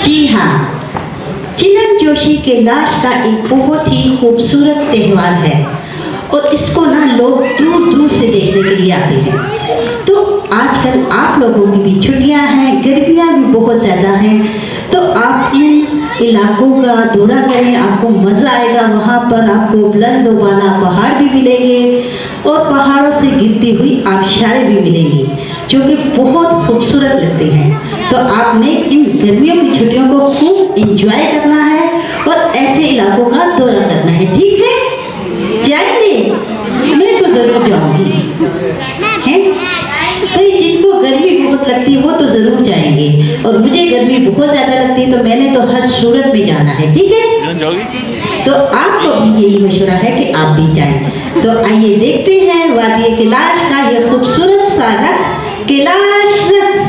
जी हाँ, चिलम जोशी के लाश का एक बहुत ही खूबसूरत त्यौहार है और इसको ना लोग दूर दूर से देखने के लिए आते हैं। तो आजकल आप लोगों की भी छुट्टियां हैं, गर्मियां भी बहुत ज़्यादा हैं, तो आप इन इलाकों का दौरा करें, आपको मज़ा आएगा। वहाँ पर आपको बुलंद वाला पहाड़ भी मिलेंगे और पहाड़ों से गिरती हुई आबशारें भी मिलेंगी जो कि बहुत खूबसूरत लगते हैं। तो आपने इन गर्मियों की छुट्टियों को खूब एंजॉय करना है और ऐसे इलाकों का दौरा करना है, ठीक है? जाएंगे? मैं तो जरूर जाऊंगी, हैं? तो जिनको गर्मी बहुत लगती है वो तो जरूर जाएंगे और मुझे गर्मी बहुत ज्यादा लगती है तो मैंने तो हर सूरत में जाना है, ठीक है? तो आपको भी यही मशवरा है कि आप भी जाएं। तो आइए देखते हैं वादी कैलाश का यह खूबसूरत सा रक्स, कैलाश रक्स।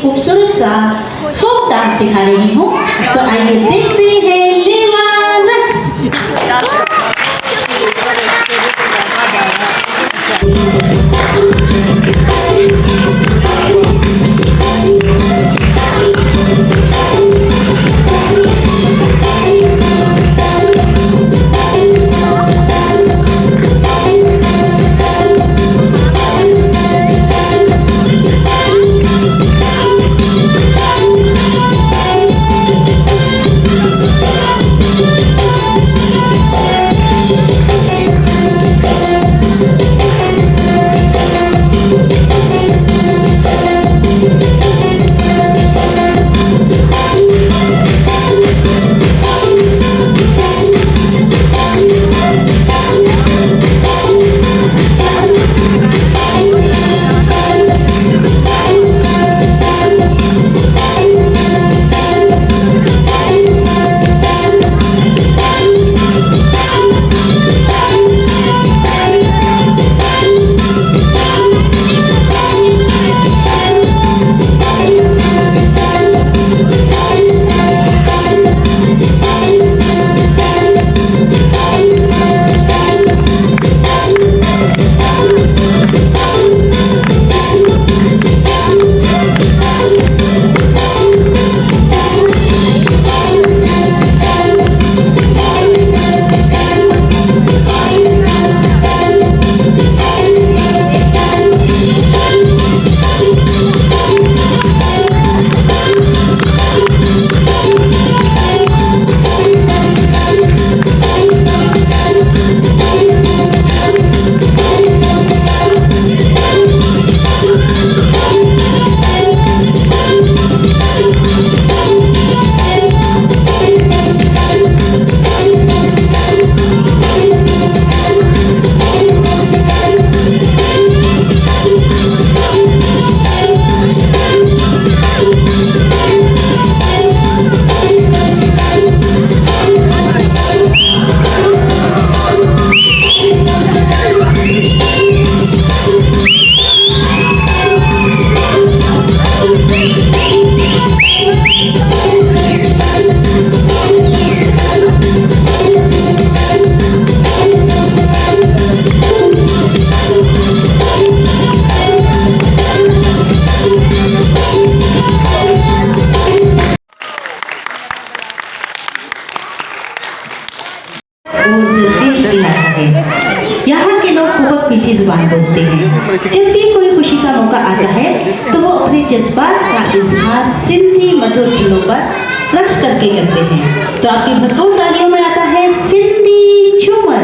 खूबसूरत सा फोक डांस दिखा रही हूँ। तो आइए देखते हैं लेवा रक्स। मौका आता है तो वो अपने जज्बात का इजहार सिंधी मधुर धुनों पर रक्स करके करते हैं। तो आपकी भरपूर तालियों में आता है सिंधी झूमर।